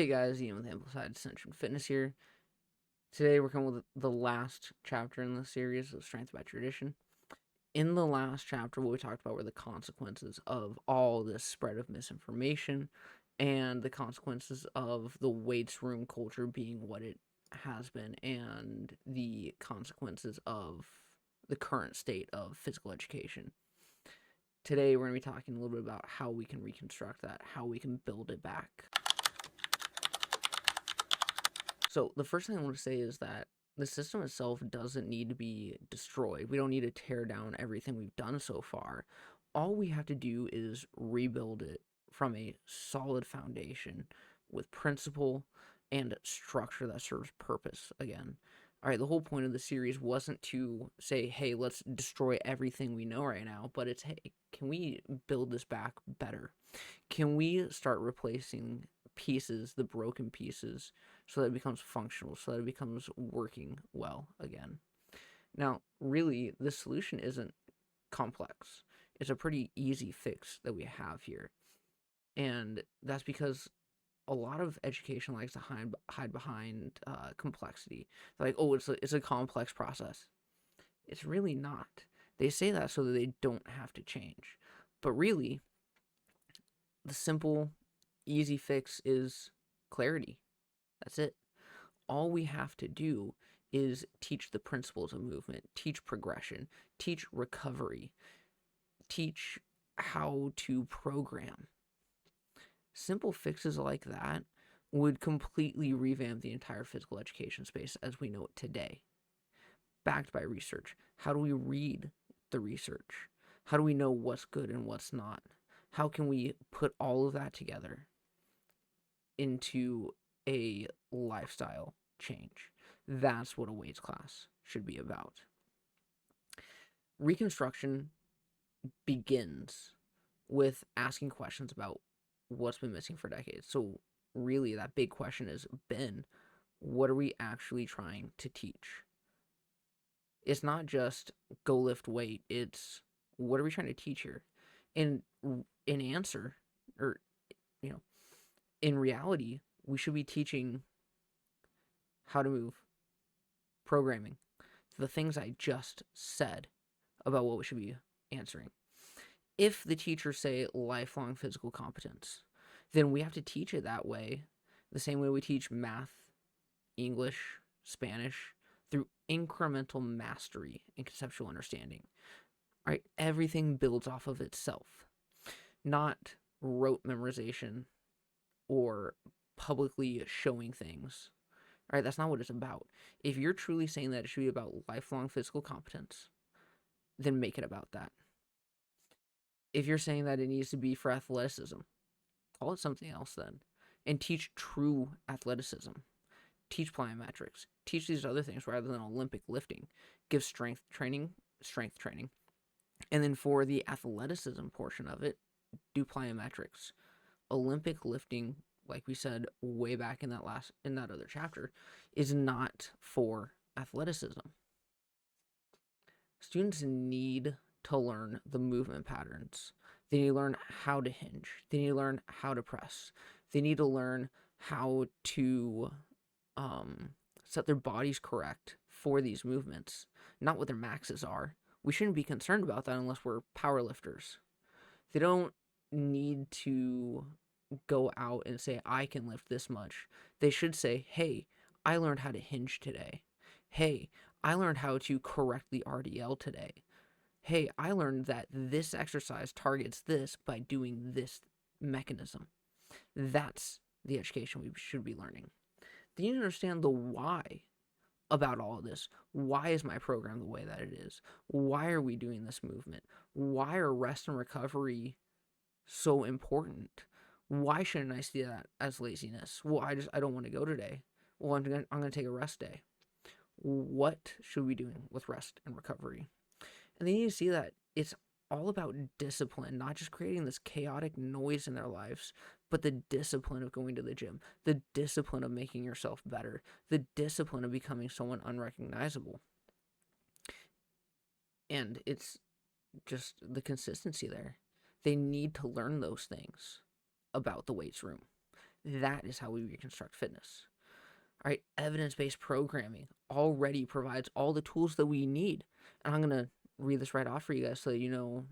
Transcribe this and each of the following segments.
Hey guys, Ian with Amplified Ascension Fitness here. Today we're coming with the last chapter in the series of Strength by Tradition. In the last chapter, what we talked about were the consequences of all this spread of misinformation and the consequences of the weights room culture being what it has been, and the consequences of the current state of physical education. Today we're going to be talking a little bit about how we can reconstruct that, how we can build it back. So the first thing I want to say is that the system itself doesn't need to be destroyed. We don't need to tear down everything we've done so far. All we have to do is rebuild it from a solid foundation with principle and structure that serves purpose again. All right, the whole point of the series wasn't to say, hey, let's destroy everything we know right now, but it's, hey, can we build this back better? Can we start replacing pieces, the broken pieces, so that it becomes functional, so that it becomes working well again? Now, really, the solution isn't complex. It's a pretty easy fix that we have here. And that's because a lot of education likes to hide behind complexity. They're like, oh, it's a complex process. It's really not. They say that so that they don't have to change. But really, the simple, easy fix is clarity. That's it. All we have to do is teach the principles of movement, teach progression, teach recovery, teach how to program. Simple fixes like that would completely revamp the entire physical education space as we know it today. Backed by research. How do we read the research? How do we know what's good and what's not? How can we put all of that together into a lifestyle change? That's what a weights class should be about. Reconstruction begins with asking questions about what's been missing for decades. So really that big question has been, what are we actually trying to teach? It's not just go lift weight, it's what are we trying to teach here? And in answer, or in reality, we should be teaching how to move, programming, the things I just said about what we should be answering. If the teachers say lifelong physical competence, then we have to teach it that way, the same way we teach math, English, Spanish, through incremental mastery and conceptual understanding. All right, everything builds off of itself, not rote memorization or publicly showing things. All right, that's not what it's about. If you're truly saying that it should be about lifelong physical competence, then make it about that. If you're saying that it needs to be for athleticism, call it something else then, and teach true athleticism. Teach plyometrics. Teach these other things rather than Olympic lifting. Give strength training. And then for the athleticism portion of it, do plyometrics. Olympic lifting, like we said way back in that other chapter, is not for athleticism. Students need to learn the movement patterns. They need to learn how to hinge. They need to learn how to press. They need to learn how to set their bodies correct for these movements, not what their maxes are. We shouldn't be concerned about that unless we're power lifters. They don't need to go out and say, I can lift this much. They should say, hey, I learned how to hinge today. Hey, I learned how to correct the RDL today. Hey, I learned that this exercise targets this by doing this mechanism. That's the education we should be learning. They need to understand the why about all of this. Why is my program the way that it is? Why are we doing this movement? Why are rest and recovery so important? Why shouldn't I see that as laziness? Well, I don't want to go today. Well, I'm gonna take a rest day. What should we be doing with rest and recovery? And they need to see that it's all about discipline, not just creating this chaotic noise in their lives, but the discipline of going to the gym, the discipline of making yourself better, the discipline of becoming someone unrecognizable. And it's just the consistency there. They need to learn those things about the weights room. That is how we reconstruct fitness. All right, evidence-based programming already provides all the tools that we need. And I'm going to read this right off for you guys so that you know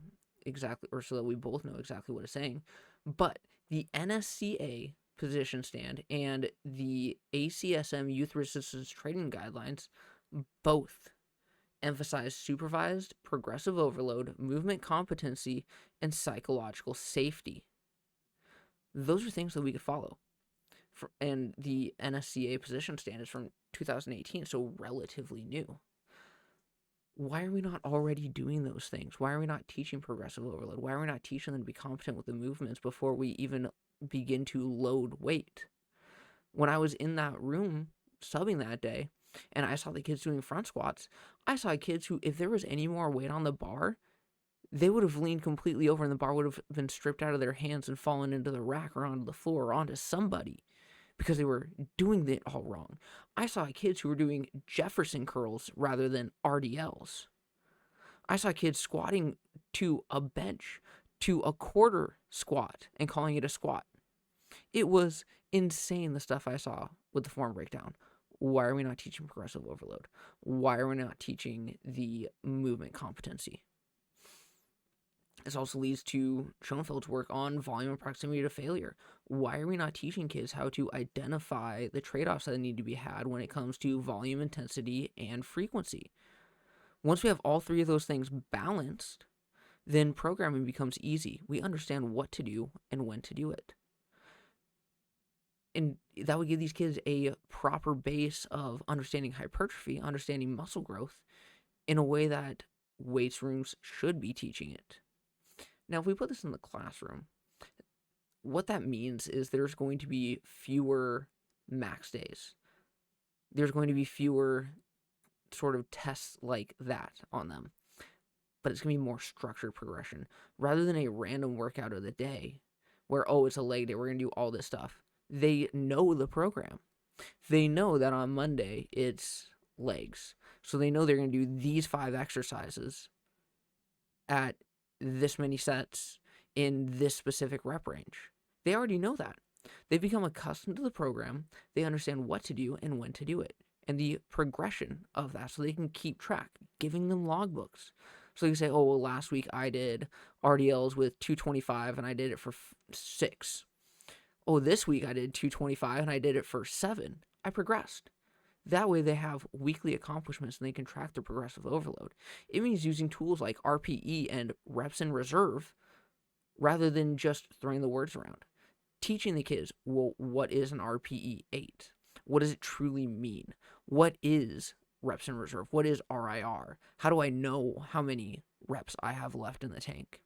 exactly, or so that we both know exactly what it's saying. But the NSCA position stand and the ACSM youth resistance training guidelines both emphasize supervised progressive overload, movement competency, and psychological safety. Those are things that we could follow. And the NSCA position stand is from 2018, so relatively new. Why are we not already doing those things? Why are we not teaching progressive overload? Why are we not teaching them to be competent with the movements before we even begin to load weight? When I was in that room subbing that day and I saw the kids doing front squats, I saw kids who, if there was any more weight on the bar, they would have leaned completely over and the bar would have been stripped out of their hands and fallen into the rack or onto the floor or onto somebody because they were doing it all wrong. I saw kids who were doing Jefferson curls rather than RDLs. I saw kids squatting to a bench, to a quarter squat, and calling it a squat. It was insane, the stuff I saw with the form breakdown. Why are we not teaching progressive overload? Why are we not teaching the movement competency? This also leads to Schoenfeld's work on volume and proximity to failure. Why are we not teaching kids how to identify the trade-offs that need to be had when it comes to volume, intensity, and frequency? Once we have all three of those things balanced, then programming becomes easy. We understand what to do and when to do it. And that would give these kids a proper base of understanding hypertrophy, understanding muscle growth in a way that weights rooms should be teaching it. Now, if we put this in the classroom, what that means is there's going to be fewer max days. There's going to be fewer sort of tests like that on them. But it's going to be more structured progression. Rather than a random workout of the day where, oh, it's a leg day, we're going to do all this stuff. They know the program. They know that on Monday it's legs. So they know they're going to do these 5 exercises at this many sets in this specific rep range. They already know that. They've become accustomed to the program. They understand what to do and when to do it and the progression of that so they can keep track, giving them logbooks. So you say, oh, well, last week I did RDLs with 225 and I did it for 6. Oh, this week I did 225 and I did it for 7. I progressed. That way they have weekly accomplishments and they can track their progressive overload. It means using tools like RPE and reps in reserve rather than just throwing the words around. Teaching the kids, well, what is an RPE 8? What does it truly mean? What is reps in reserve? What is RIR? How do I know how many reps I have left in the tank?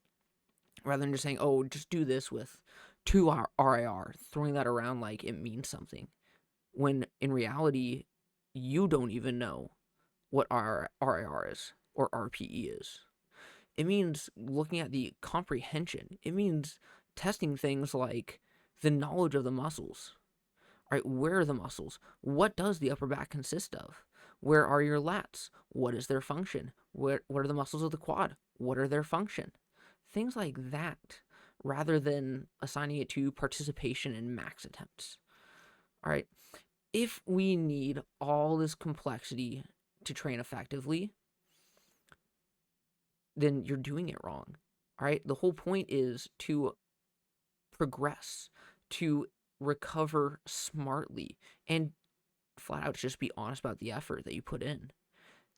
Rather than just saying, oh, just do this with 2 RIR, throwing that around like it means something. When in reality, you don't even know what RIR is or RPE is. It means looking at the comprehension. It means testing things like the knowledge of the muscles. All right, where are the muscles? What does the upper back consist of? Where are your lats? What is their function? What are the muscles of the quad? What are their function? Things like that, rather than assigning it to participation in max attempts. All right, if we need all this complexity to train effectively, then you're doing it wrong. All right, the whole point is to progress, to recover smartly, and flat out just be honest about the effort that you put in.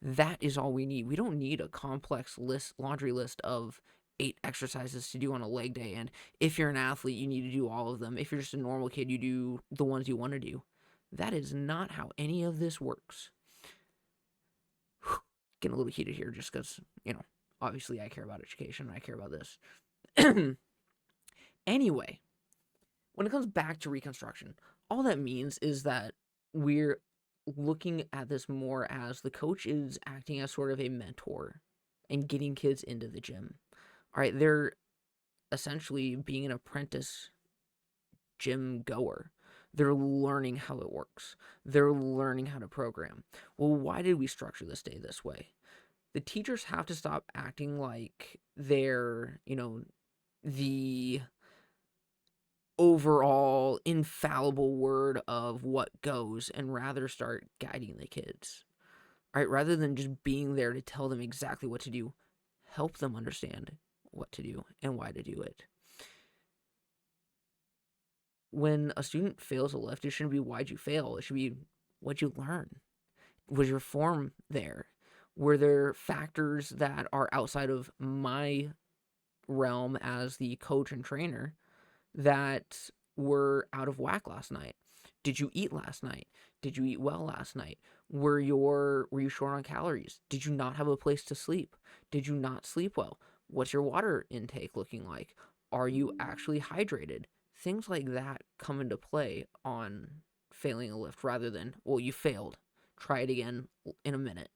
That is all we need. We don't need a complex laundry list of 8 exercises to do on a leg day, and if you're an athlete, you need to do all of them. If you're just a normal kid, you do the ones you want to do. That is not how any of this works. Getting a little heated here just because, obviously I care about education. I care about this. Anyway, when it comes back to reconstruction, all that means is that we're looking at this more as the coach is acting as sort of a mentor and getting kids into the gym. All right, they're essentially being an apprentice gym goer. They're learning how it works. They're learning how to program. Well, why did we structure this day this way? The teachers have to stop acting like they're, the overall infallible word of what goes, and rather start guiding the kids. All right, rather than just being there to tell them exactly what to do, help them understand what to do and why to do it. When a student fails a lift, it shouldn't be why'd you fail. It should be what'd you learn. Was your form there? Were there factors that are outside of my realm as the coach and trainer that were out of whack last night? Did you eat last night? Did you eat well last night? Were you short on calories? Did you not have a place to sleep? Did you not sleep well? What's your water intake looking like? Are you actually hydrated? Things like that come into play on failing a lift rather than, well, you failed. Try it again in a minute.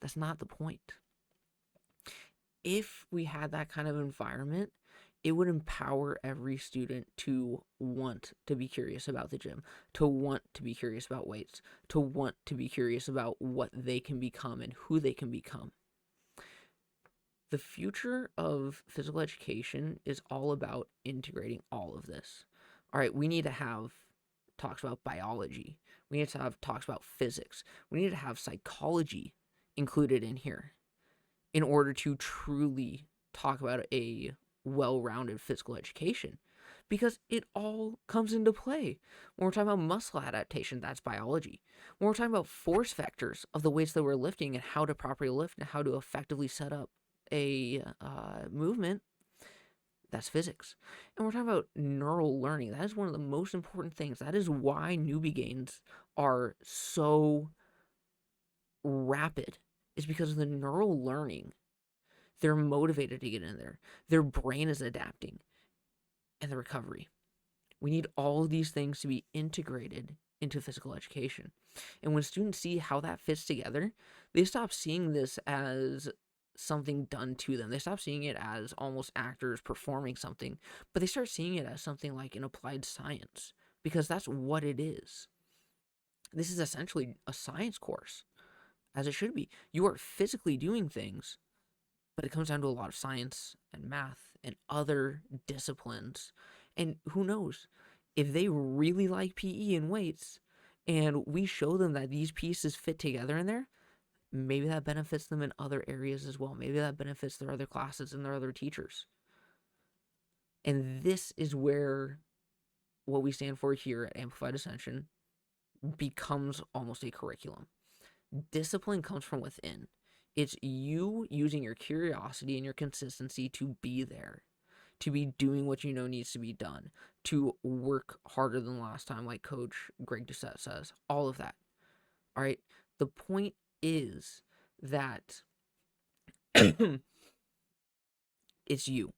That's not the point. If we had that kind of environment, it would empower every student to want to be curious about the gym, to want to be curious about weights, to want to be curious about what they can become and who they can become. The future of physical education is all about integrating all of this. All right, we need to have talks about biology. We need to have talks about physics. We need to have psychology included in here in order to truly talk about a well-rounded physical education, because it all comes into play. When we're talking about muscle adaptation, that's biology. When we're talking about force vectors of the weights that we're lifting and how to properly lift and how to effectively set up a movement, that's physics. And we're talking about neural learning. That is one of the most important things. That is why newbie gains are so rapid, is because of the neural learning. They're motivated to get in there. Their brain is adapting. And the recovery. We need all of these things to be integrated into physical education. And when students see how that fits together, they stop seeing this as something done to them. They stop seeing it as almost actors performing something, but they start seeing it as something like an applied science, because that's what it is. This is essentially a science course, as it should be. You are physically doing things, but it comes down to a lot of science and math and other disciplines. And who knows, if they really like PE and weights, and we show them that these pieces fit together in there, maybe that benefits them in other areas as well. Maybe that benefits their other classes and their other teachers. And this is where what we stand for here at Amplified Ascension becomes almost a curriculum. Discipline comes from within. It's you using your curiosity and your consistency to be there, to be doing what you know needs to be done, to work harder than last time, like Coach Greg Doucette says, all of that. All right. The point is that it's you.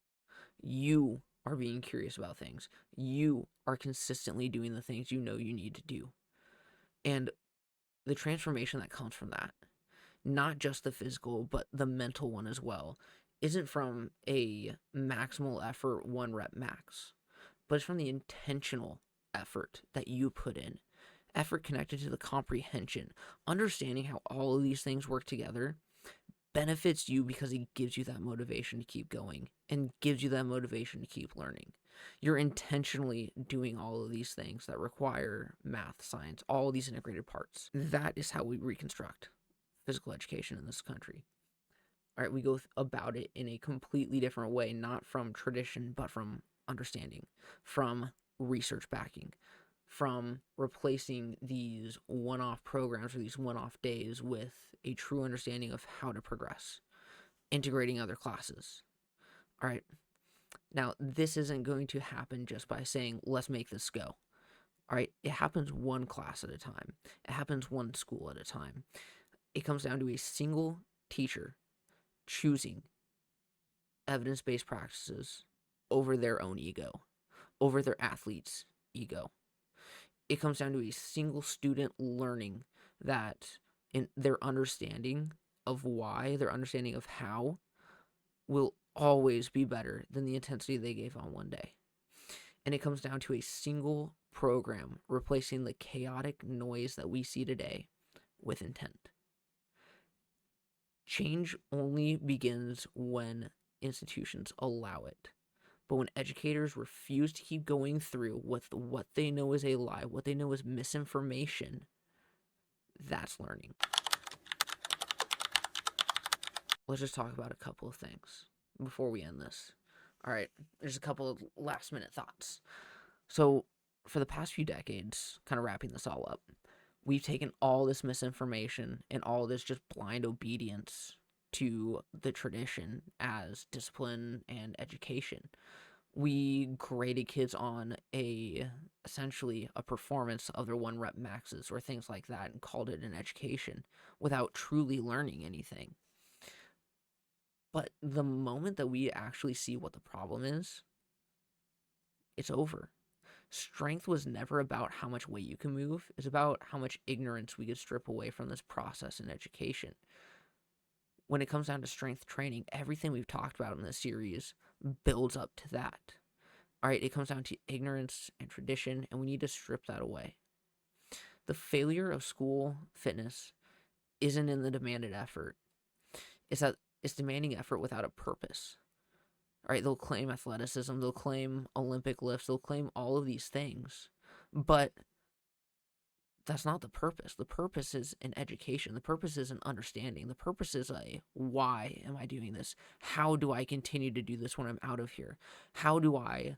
You are being curious about things. You are consistently doing the things you know you need to do. And the transformation that comes from that, not just the physical, but the mental one as well, isn't from a maximal effort, 1 rep max, but it's from the intentional effort that you put in. Effort connected to the comprehension, understanding how all of these things work together benefits you because it gives you that motivation to keep going and gives you that motivation to keep learning. You're intentionally doing all of these things that require math, science, all of these integrated parts. That is how we reconstruct physical education in this country. All right, we go about it in a completely different way, not from tradition, but from understanding, from research backing, from replacing these one-off programs or these one-off days with a true understanding of how to progress, integrating other classes. All right, now this isn't going to happen just by saying, let's make this go. All right, it happens one class at a time. It happens one school at a time. It comes down to a single teacher choosing evidence-based practices over their own ego, over their athlete's ego. It comes down to a single student learning that in their understanding of why, their understanding of how, will always be better than the intensity they gave on one day. And it comes down to a single program replacing the chaotic noise that we see today with intent. Change only begins when institutions allow it. But when educators refuse to keep going through with what they know is a lie, what they know is misinformation, that's learning. Let's just talk about a couple of things before we end this. All right, there's a couple of last minute thoughts. So, for the past few decades, kind of wrapping this all up, we've taken all this misinformation and all this just blind obedience to the tradition as discipline and education. We graded kids on essentially a performance of their 1 rep maxes or things like that and called it an education without truly learning anything. But the moment that we actually see what the problem is, it's over. Strength was never about how much weight you can move. It's about how much ignorance we could strip away from this process in education. When it comes down to strength training, everything we've talked about in this series builds up to that. All right, it comes down to ignorance and tradition, and we need to strip that away. The failure of school fitness isn't in the demanded effort. It's that it's demanding effort without a purpose. All right, they'll claim athleticism, they'll claim Olympic lifts, they'll claim all of these things, but that's not the purpose. The purpose is an education. The purpose is an understanding. The purpose is a why am I doing this? How do I continue to do this when I'm out of here? How do I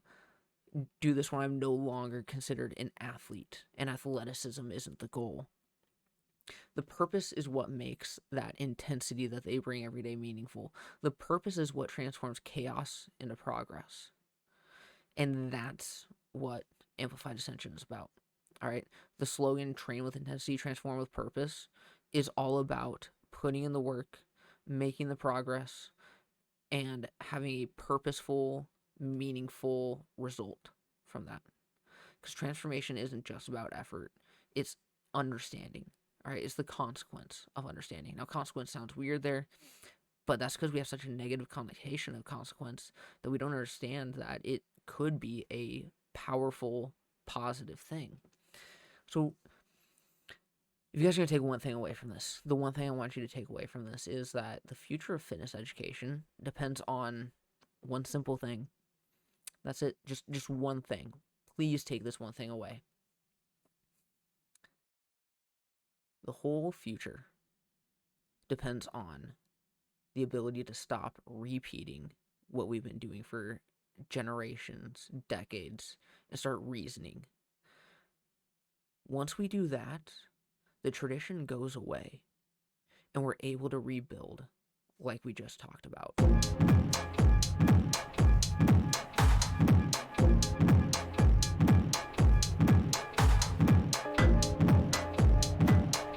do this when I'm no longer considered an athlete and athleticism isn't the goal? The purpose is what makes that intensity that they bring every day meaningful. The purpose is what transforms chaos into progress. And that's what Amplified Ascension is about. All right. The slogan, train with intensity, transform with purpose, is all about putting in the work, making the progress, and having a purposeful, meaningful result from that. Because transformation isn't just about effort, it's understanding. All right, it's the consequence of understanding. Now, consequence sounds weird there, but that's because we have such a negative connotation of consequence that we don't understand that it could be a powerful, positive thing. So, if you guys are going to take one thing away from this, the one thing I want you to take away from this is that the future of fitness education depends on one simple thing. That's it, just one thing. Please take this one thing away. The whole future depends on the ability to stop repeating what we've been doing for generations, decades, and start reasoning. Once we do that, the tradition goes away, and we're able to rebuild like we just talked about.